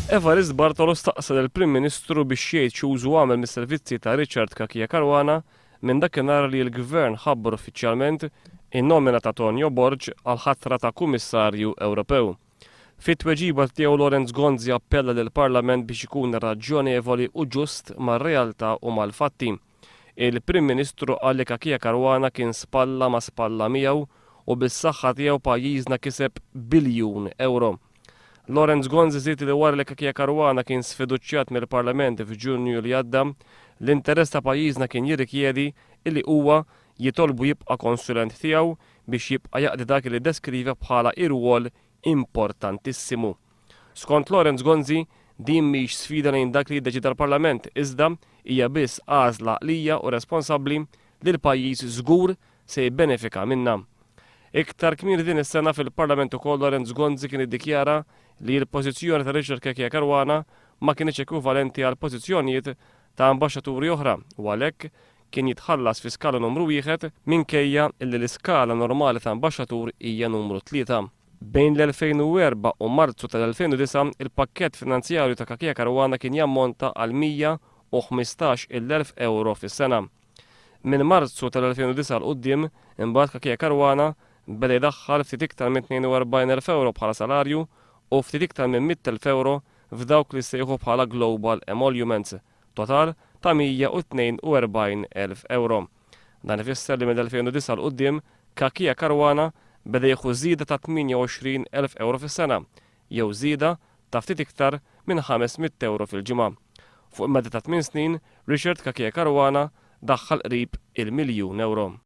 Evarist Bartolos staqsel il-Prim Ministru biex jgħid x'użu għamel mis-servizzi ta' Richard Kakija Caruana minn dakinhar li l-Gvern ħabbar uffiċjalment in-nomina ta' Tonio Borg għal ħatra ta' Kummissarju Ewropew. Fit-tweġiba tiegħu Lorenz Gonzi appella lill-Parlament biex ikun raġonevoli u ġust mar-realtà u mal-fatti. Il-Prim Ministru qal li Kakija Caruana kien spalla ma' spalla miegħu u bis-saħħa tiegħu pajjiżna kiseb biljun euro. Lorenz Gonzi żied li wara li Kakija Caruana kien sfiduċjat mill-Parlament f'Ġunju li għadda, l-interess ta' pajjiżna kien jirrikjedi illi huwa jitolbu jibqa' konsulent tiegħu biex jibqa' jaqdi dak li deskriva bħala irwol importantissimu. Skont Lorenz Gonzi, din mhix sfida lejn dak li jiddeċida l-Parlament, iżda hija biss għażla għaqlija u responsabbli li l-pajjiż żgur se jibbenefika minnha. Iktar kmieni din is-sena fil-Parlament ukoll Lorenz Gonzi kien iddikjara li l-pożizzjoni ta' Richard Kakija Caruana ma kienx ekwivalenti għal pożizzjonijiet ta' ambaxxaturi oħra u għalhekk kien jitħallas fi skala numru wieħed minkejja li l-iskala normali ta' ambaxxatur hija numru 3. Bejn l-2004 u Marzu tal-2009 il-pakkett finanzjarju ta' Kakija Caruana kien jammonta għal 115,000 euro fis-sena. Minn Marzu tal-2009 l-qudiem imbagħad Kakija Caruana beda jdaħħal ftit iktar minn 42,000 euro bħala salarju u ftit iktar minn 100,000 euro f'dawk li sejħu bħala Global Emoluments, total ta' 142,000 euro. Dan ifisser li minn 2009 l-qudiem Kakija Caruana beda jieħu żieda ta' 28,000 euro fis-sena, jew żieda ta' ftit iktar minn 500 euro fil-ġimgħa. Fuq medda ta' 8 snin, Richard Kakija Caruana daħħal qrib il-1,000,000 euro.